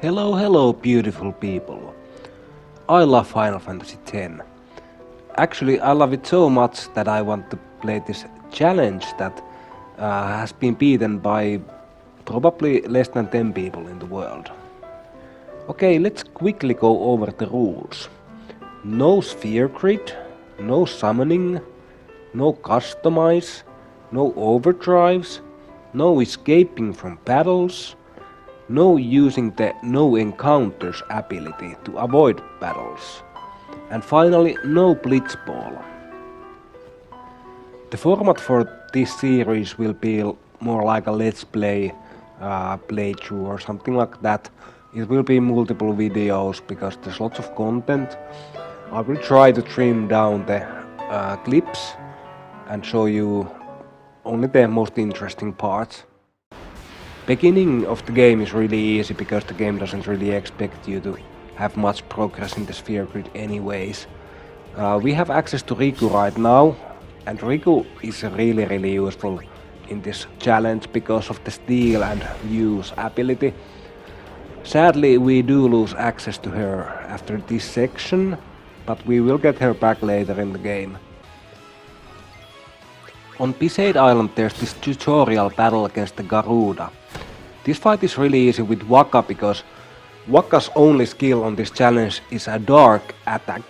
Hello, hello, beautiful people. I love Final Fantasy X. Actually, I love it so much that I want to play this challenge that has been beaten by probably less than 10 people in the world. Okay, let's quickly go over the rules. No sphere grid, no summoning, no customize, no overdrives, no escaping from battles, no using the no encounters ability to avoid battles, and finally no blitzball. The format for this series will be more like a let's play playthrough or something like that. It will be multiple videos because there's lots of content. I will try to trim down the clips and show you only the most interesting parts. Beginning of the game is really easy because the game doesn't really expect you to have much progress in the sphere grid anyways. We have access to Riku right now, and Riku is really useful in this challenge because of the steal and use ability. Sadly, we do lose access to her after this section, but we will get her back later in the game. On Pisade Island there's this tutorial battle against the Garuda. This fight is really easy with Waka because Waka's only skill on this challenge is a dark attack,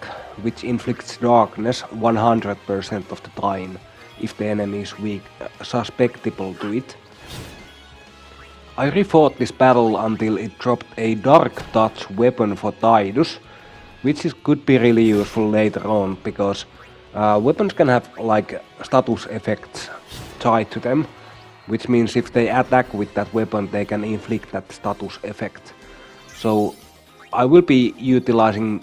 which inflicts darkness 100% of the time if the enemy is weak, susceptible to it. I refought this battle until it dropped a dark touch weapon for Tidus, which could be really useful later on because weapons can have like status effects tied to them, which means if they attack with that weapon they can inflict that status effect. So I will be utilizing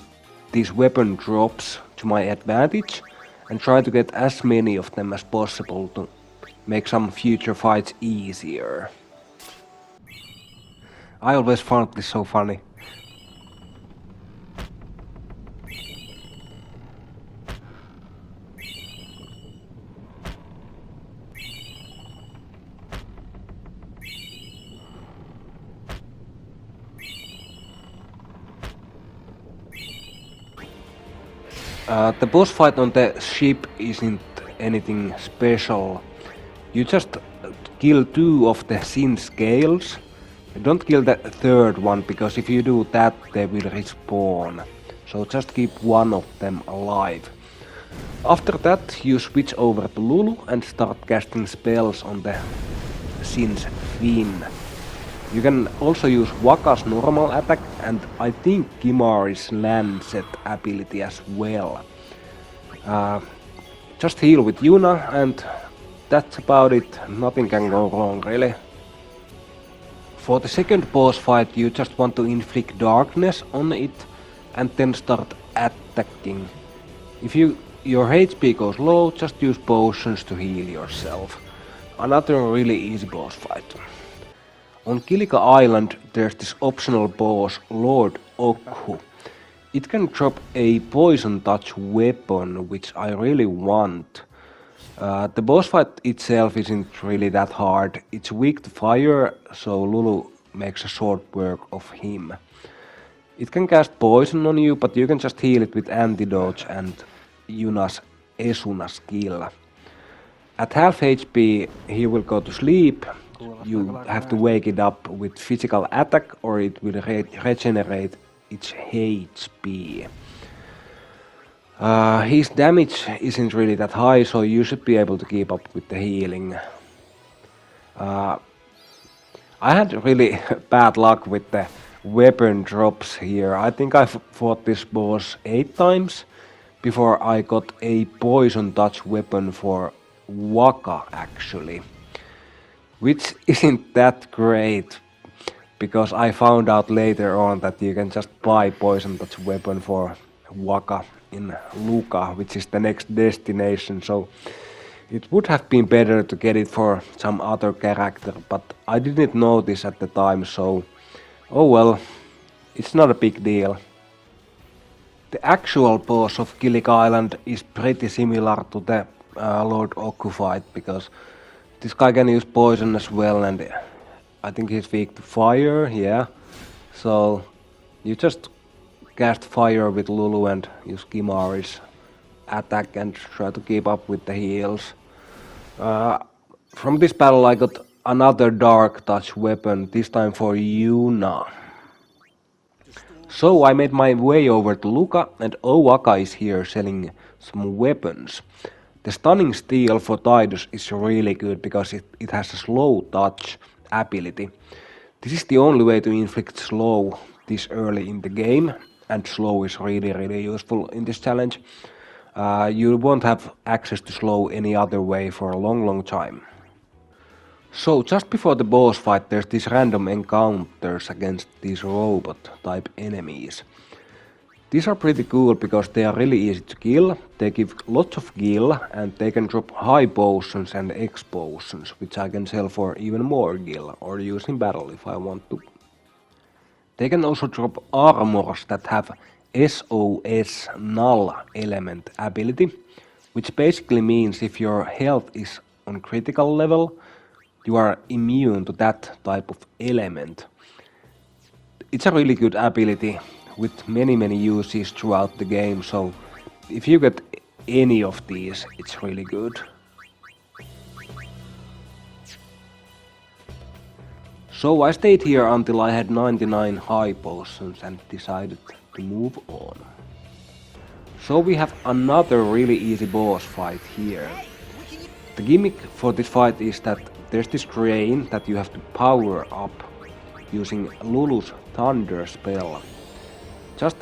these weapon drops to my advantage and try to get as many of them as possible to make some future fights easier. I always found this so funny. The boss fight on the ship isn't anything special. You just kill 2 of the sin scales. Don't kill the 3rd one because if you do that they will respawn. So just keep 1 of them alive. After that you switch over to Lulu and start casting spells on the sin's fin. You can also use Waka's normal attack and I think Kimari's Lancet ability as well. Just heal with Yuna and that's about it. Nothing can go wrong really. For the second boss fight you just want to inflict darkness on it and then start attacking. If your HP goes low, just use potions to heal yourself. Another really easy boss fight. On Kilika Island there's this optional boss, Lord Okhu. It can drop a poison touch weapon, which I really want. The boss fight itself isn't really that hard. It's weak to fire, so Lulu makes a short work of him. It can cast poison on you, but you can just heal it with antidotes and Yuna's Esuna skill. At half HP he will go to sleep. You have to wake it up with physical attack or it will regenerate its HP. His damage isn't really that high, so you should be able to keep up with the healing. I had really bad luck with the weapon drops here. I think I fought this boss 8 times before I got a poison touch weapon for Waka actually. Which isn't that great, because I found out later on that you can just buy poison touch weapon for Waka in Luka, which is the next destination, so it would have been better to get it for some other character, but I didn't know this at the time, so oh well, it's not a big deal. The actual boss of Kilika Island is pretty similar to the Lord Okhu fight, because this guy can use poison as well and I think he's weak to fire, yeah. So you just cast fire with Lulu and use Kimari's attack and try to keep up with the heals. From this battle I got another dark touch weapon, this time for Yuna. So I made my way over to Luka, and Owaka is here selling some weapons. The stunning steel for Tidus is really good because it has a slow touch ability. This is the only way to inflict slow this early in the game, and slow is really useful in this challenge. You won't have access to slow any other way for a long time. So just before the boss fight there's these random encounters against these robot type enemies. These are pretty cool because they are really easy to kill, they give lots of gil and they can drop high potions and X potions, which I can sell for even more gil or use in battle if I want to. They can also drop armors that have SOS null element ability, which basically means if your health is on critical level, you are immune to that type of element. It's a really good ability with many uses throughout the game, so if you get any of these, it's really good. So I stayed here until I had 99 high potions and decided to move on. So we have another really easy boss fight here. The gimmick for this fight is that there's this crane that you have to power up using Lulu's Thunder spell. Just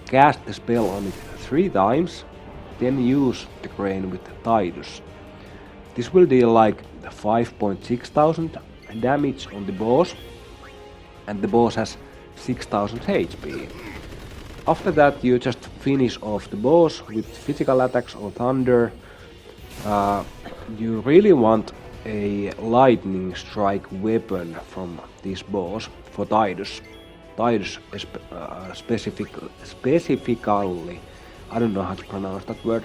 cast the spell on it 3 times, then use the crane with Tidus. This will deal like 5,600 damage on the boss, and the boss has 6,000 HP. After that you just finish off the boss with physical attacks or thunder. You really want a lightning strike weapon from this boss for Tidus. Tidus specifically, I don't know how to pronounce that word.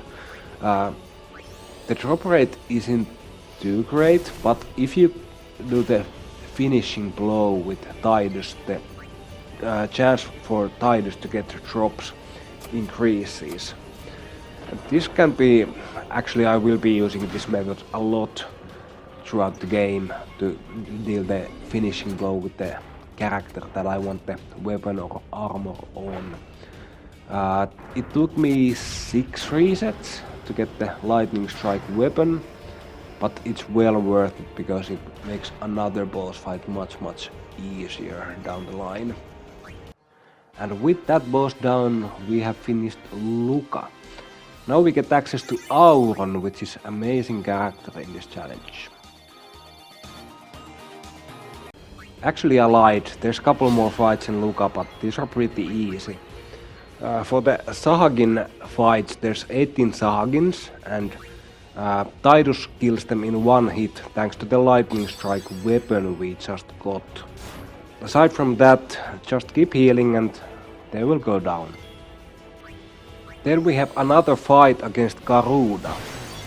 The drop rate isn't too great, but if you do the finishing blow with Tidus, the chance for Tidus to get drops increases. And this can be, actually I will be using this method a lot throughout the game to deal the finishing blow with the character that I want the weapon or armor on. It took me 6 resets to get the lightning strike weapon, but it's well worth it because it makes another boss fight much easier down the line. And with that boss down, we have finished Luka. Now we get access to Auron, which is an amazing character in this challenge. Actually I lied, there's a couple more fights in Luka, but these are pretty easy. For the Sahagin fights there's 18 Sahagins, and Tidus kills them in 1 hit thanks to the lightning strike weapon we just got. Aside from that, just keep healing and they will go down. Then we have another fight against Garuda,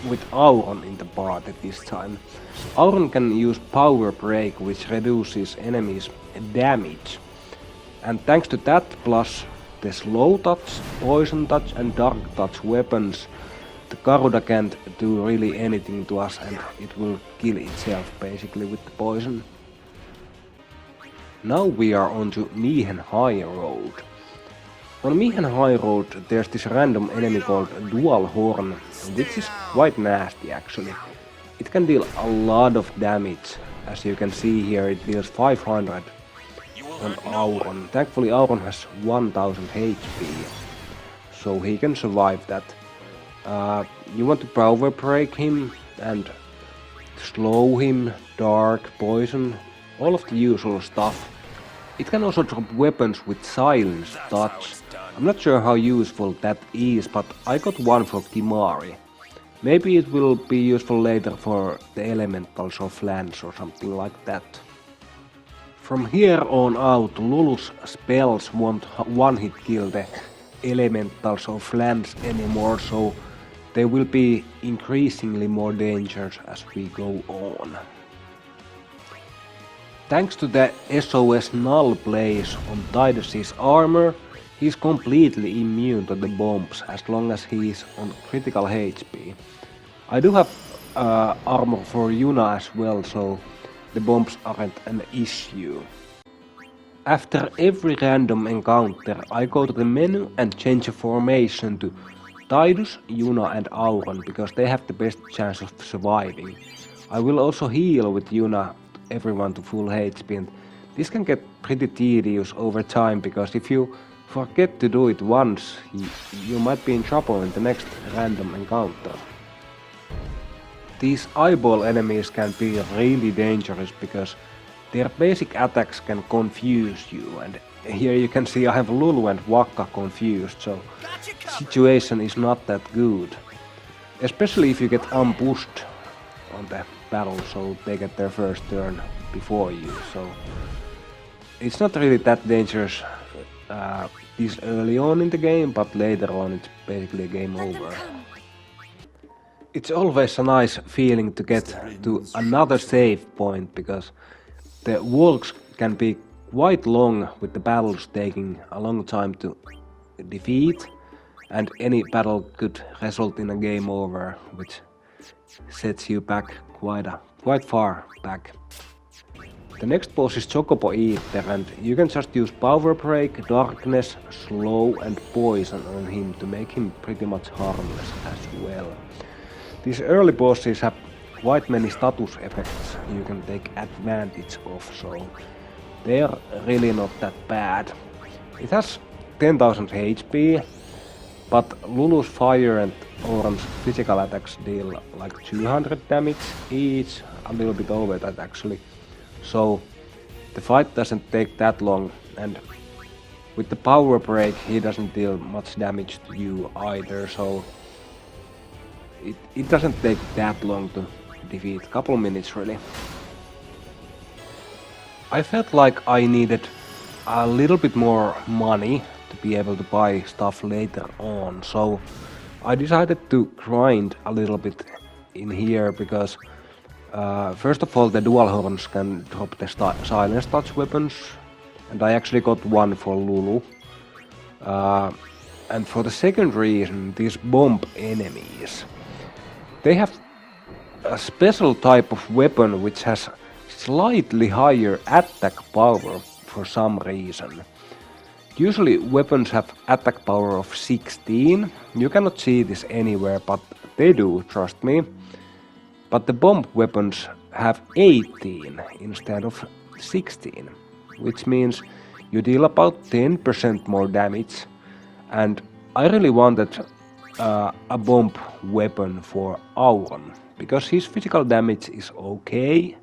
with Auron in the party this time. Auron can use power break, which reduces enemies' damage. And thanks to that, plus the slow touch, poison touch and dark touch weapons, the Garuda can't do really anything to us and it will kill itself basically with the poison. Now we are on to Miehen High Road. On Miehen High Road there's this random enemy called Dual Horn, which is quite nasty actually. It can deal a lot of damage. As you can see here, it deals 500 on Auron. Thankfully Auron has 1000 HP, so he can survive that. You want to power break him and slow him, dark, poison, all of the usual stuff. It can also drop weapons with silence touch. I'm not sure how useful that is, but I got one for Kimari. Maybe it will be useful later for the elementals or flans or something like that. From here on out, Lulu's spells won't one-hit kill the elementals or flans anymore, so they will be increasingly more dangerous as we go on. Thanks to the SOS null plays on Tidus's armor, he's completely immune to the bombs as long as he's on critical HP. I do have armor for Yuna as well, so the bombs aren't an issue. After every random encounter, I go to the menu and change a formation to Tidus, Yuna and Auron because they have the best chance of surviving. I will also heal with Yuna everyone to full HP, and this can get pretty tedious over time because if you forget to do it once, you might be in trouble in the next random encounter. These eyeball enemies can be really dangerous because their basic attacks can confuse you, and here you can see I have Lulu and Wakka confused, so the situation is not that good. Especially if you get ambushed on the battle, so they get their first turn before you, so it's not really that dangerous this early on in the game, but later on it's basically game over. It's always a nice feeling to get to another save point because the walks can be quite long with the battles taking a long time to defeat, and any battle could result in a game over, which sets you back quite far back. The next boss is Chocobo Eater, and you can just use Power Break, Darkness, Slow and Poison on him to make him pretty much harmless as well. These early bosses have quite many status effects you can take advantage of, so they are really not that bad. It has 10,000 HP, but Lulu's fire and Auron's physical attacks deal like 200 damage each, a little bit over that actually. So the fight doesn't take that long, and with the Power Break he doesn't deal much damage to you either, so it doesn't take that long to defeat, couple minutes really. I felt like I needed a little bit more money to be able to buy stuff later on, so I decided to grind a little bit in here because first of all the dual horns can drop the silence touch weapons, and I actually got one for Lulu. And for the second reason, these bomb enemies, they have a special type of weapon which has slightly higher attack power for some reason. Usually weapons have attack power of 16, you cannot see this anywhere, but they do, trust me. But the bomb weapons have 18 instead of 16, which means you deal about 10% more damage, and I really wanted a bomb weapon for Auron, because his physical damage is okay,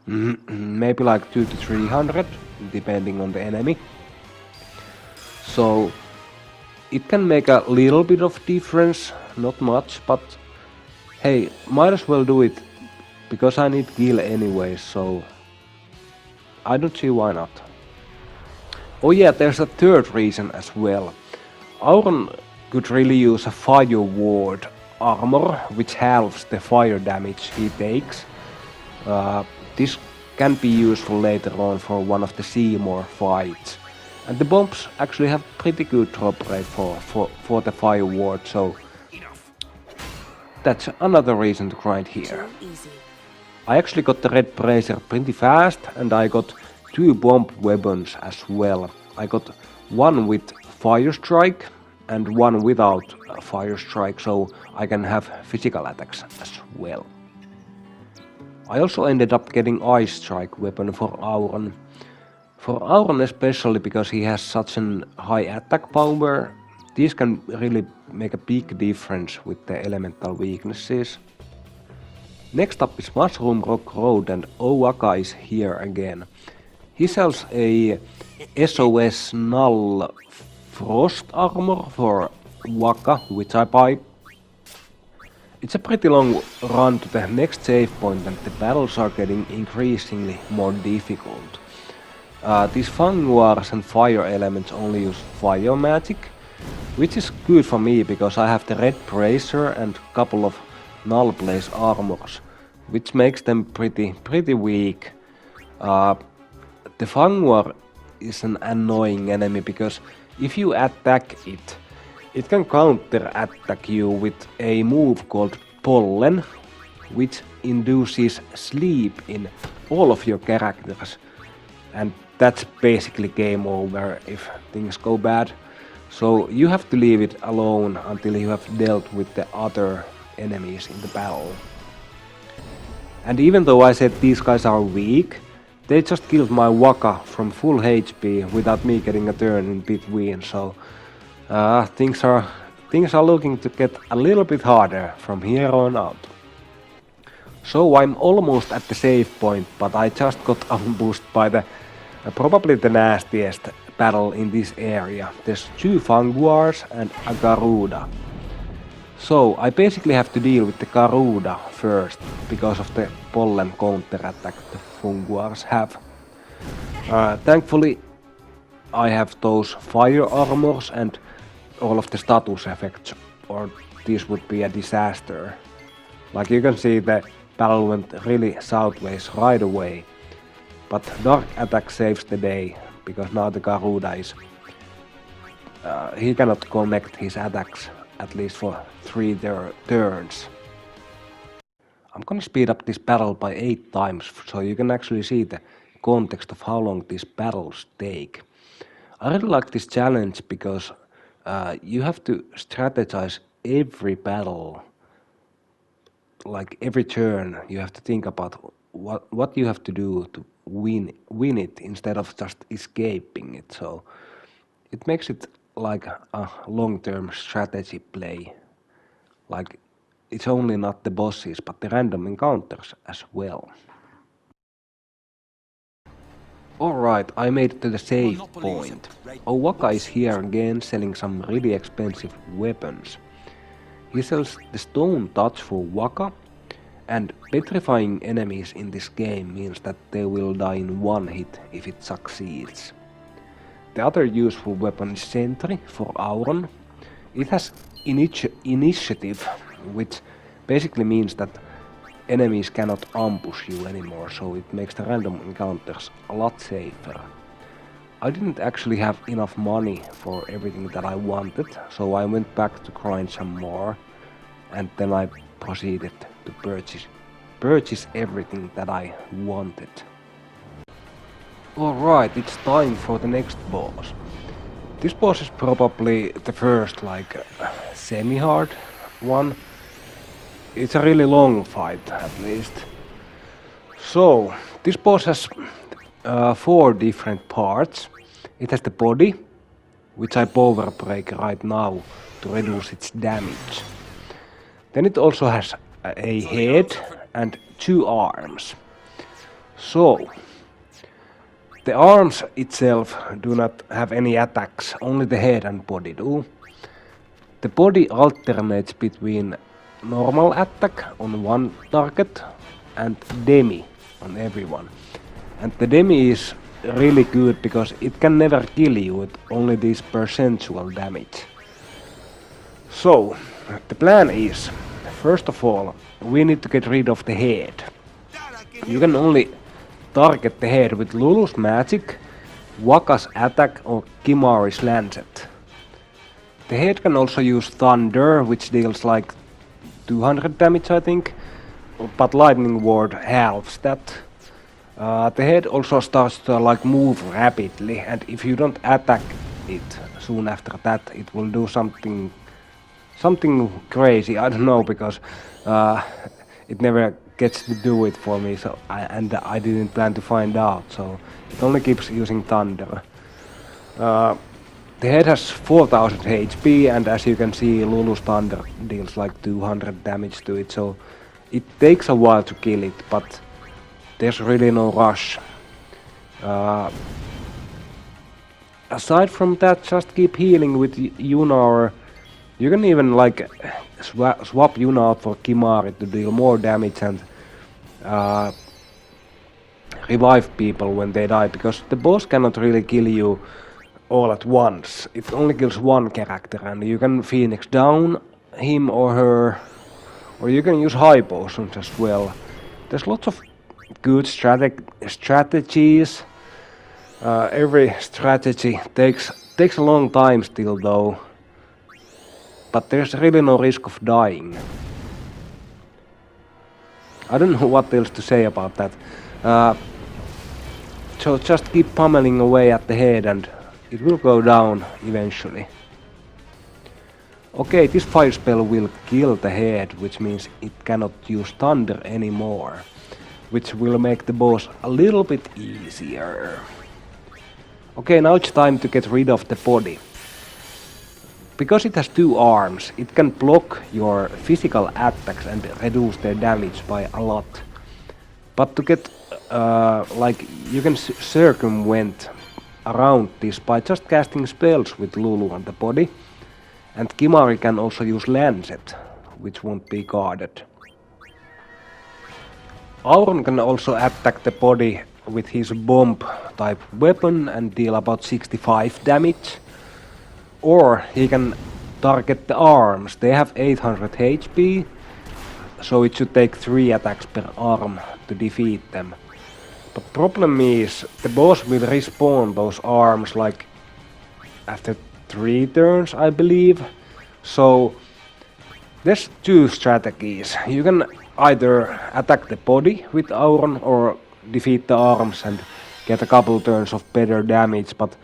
maybe like 200 to 300, depending on the enemy. So it can make a little bit of difference, not much, but hey, might as well do it, because I need kill anyway, so I don't see why not. Oh yeah, there's a third reason as well. Auron could really use a fire ward armor, which halves the fire damage he takes. This can be useful later on for one of the Seymour fights. And the bombs actually have pretty good drop rate for the fire ward, so that's another reason to grind here. I actually got the red bracer pretty fast, and I got 2 bomb weapons as well. I got one with fire strike and one without fire strike, so I can have physical attacks as well. I also ended up getting ice strike weapon for Auron. For Auron especially, because he has such an high attack power, these can really make a big difference with the elemental weaknesses. Next up is Mushroom Rock Road, and Owaka is here again. He sells a SOS null frost armor for Waka, which I buy. It's a pretty long run to the next save point, and the battles are getting increasingly more difficult. These Fanguars and fire elements only use fire magic, which is good for me because I have the red bracer and couple of null blaze armors, which makes them pretty weak. The Fangwar is an annoying enemy because if you attack it, it can counter attack you with a move called Pollen, which induces sleep in all of your characters, and that's basically game over if things go bad. So you have to leave it alone until you have dealt with the other enemies in the battle. And even though I said these guys are weak, they just killed my Waka from full HP without me getting a turn in between, so things are looking to get a little bit harder from here on out. So I'm almost at the save point, but I just got ambushed by the probably the nastiest battle in this area. There's 2 Fangwars and a Garuda. So I basically have to deal with the Garuda first because of the Pollen counter attack the Fangwars have. Thankfully I have those fire armors and all of the status effects, or this would be a disaster. Like you can see, the battle went really sideways right away. But Dark Attack saves the day, because now the Garuda is... he cannot connect his attacks, at least for 3 turns. I'm gonna speed up this battle by 8 times, so you can actually see the context of how long these battles take. I really like this challenge because you have to strategize every battle. Like every turn you have to think about what you have to do to win it instead of just escaping it. So it makes it like a long-term strategy play. Like it's only not the bosses but the random encounters as well. Alright, I made it to the save point. Owaka is here again selling some really expensive weapons. He sells the Stone Touch for Waka, and petrifying enemies in this game means that they will die in 1 hit if it succeeds. The other useful weapon is Sentry for Auron. It has initiative, which basically means that enemies cannot ambush you anymore, so it makes the random encounters a lot safer. I didn't actually have enough money for everything that I wanted, so I went back to grind some more, and then I proceeded to purchase everything that I wanted. Alright, it's time for the next boss. This boss is probably the first semi-hard one. It's a really long fight, at least. So, this boss has 4 different parts. It has the body, which I power break right now to reduce its damage. Then it also has a head and 2 arms. So, the arms itself do not have any attacks, only the head and body do. The body alternates between normal attack on 1 target and demi on everyone. And the demi is really good because it can never kill you with only this percentual damage. So, the plan is, first of all, we need to get rid of the head. You can only target the head with Lulu's magic, Waka's attack or Kimari's lancet. The head can also use thunder, which deals like 200 damage I think, but lightning ward halves that. The head also starts to move rapidly, and if you don't attack it soon after that, it will do something crazy. I don't know, because it never gets to do it for me, so I didn't plan to find out, so it only keeps using thunder. The head has 4000 HP, and as you can see, Lulu's thunder deals like 200 damage to it, so it takes a while to kill it, but there's really no rush. Aside from that, just keep healing with Yuna, or you can even swap Yuna out for Kimari to deal more damage and revive people when they die, because the boss cannot really kill you all at once. It only kills 1 character, and you can Phoenix down him or her, or you can use high potions as well. There's lots of good strategies. Every strategy takes a long time still though, but there's really no risk of dying. I don't know what else to say about that. So just keep pummeling away at the head and it will go down eventually. Okay, this fire spell will kill the head, which means it cannot use thunder anymore, which will make the boss a little bit easier. Okay, now it's time to get rid of the body. Because it has 2 arms, it can block your physical attacks and reduce their damage by a lot. But to get, you can circumvent around this by just casting spells with Lulu on the body. And Kimari can also use Lancet, which won't be guarded. Auron can also attack the body with his bomb type weapon and deal about 65 damage. Or he can target the arms. They have 800 HP, so it should take 3 attacks per arm to defeat them. But problem is, the boss will respawn those arms like after 3 turns, I believe. So there's 2 strategies. You can either attack the body with Auron or defeat the arms and get a couple turns of better damage, but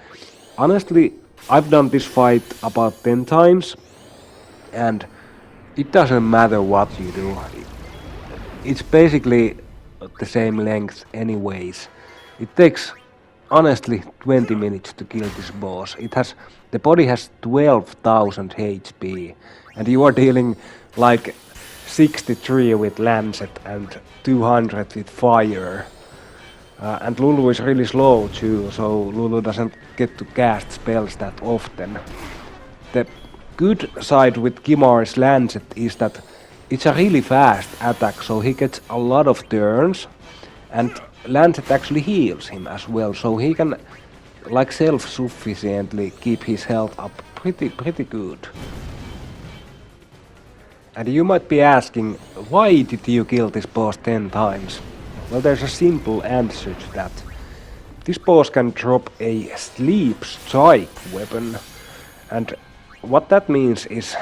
honestly I've done this fight about 10 times and it doesn't matter what you do. It's basically the same length anyways. It takes honestly 20 minutes to kill this boss. The body has 12,000 HP and you are dealing like 63 with Lancet and 200 with fire. And Lulu is really slow too, so Lulu doesn't get to cast spells that often. The good side with Kimari's Lancet is that it's a really fast attack, so he gets a lot of turns, and Lancet actually heals him as well, so he can like self-sufficiently keep his health up pretty good. And you might be asking, why did you kill this boss 10 times? Well, there's a simple answer to that. This boss can drop a sleep strike weapon, and what that means is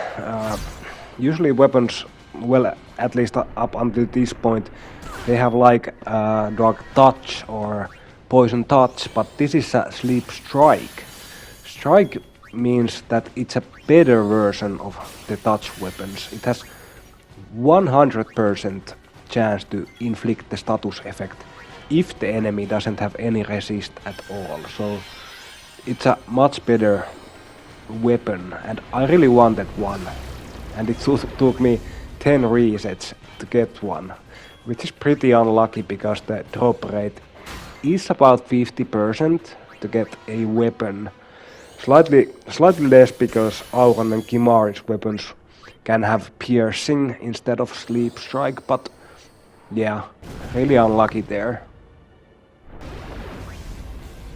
usually weapons, well, at least up until this point, they have like dark touch or poison touch, but this is a sleep strike. Strike means that it's a better version of the touch weapons. It has 100% chance to inflict the status effect if the enemy doesn't have any resist at all. So it's a much better weapon and I really wanted one. And it took me 10 resets to get one, which is pretty unlucky because the drop rate is about 50% to get a weapon. Slightly less because Auron and Kimari's weapons can have piercing instead of sleep strike, but yeah, really unlucky there.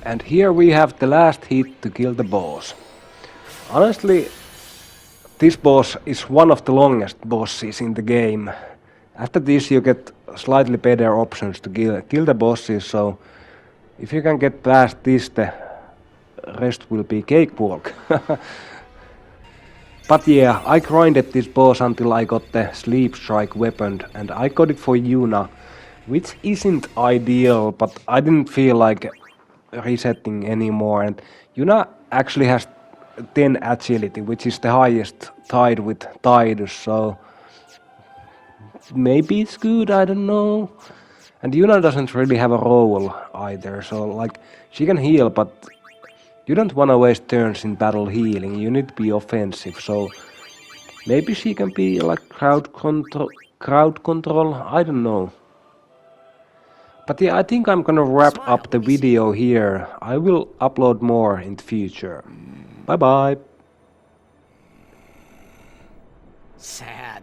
And here we have the last hit to kill the boss. Honestly, this boss is one of the longest bosses in the game. After this you get slightly better options to kill the bosses, so if you can get past this, the rest will be cakewalk. But yeah, I grinded this boss until I got the sleep strike weapon and I got it for Yuna, which isn't ideal, but I didn't feel like resetting anymore, and Yuna actually has 10 agility, which is the highest tied with Tidus, so maybe it's good, I don't know. And Yuna doesn't really have a role either, so like she can heal, but you don't want to waste turns in battle healing, you need to be offensive, so maybe she can be like crowd control, I don't know. But yeah, I think I'm gonna wrap up the video here. I will upload more in the future. Bye bye. Sad.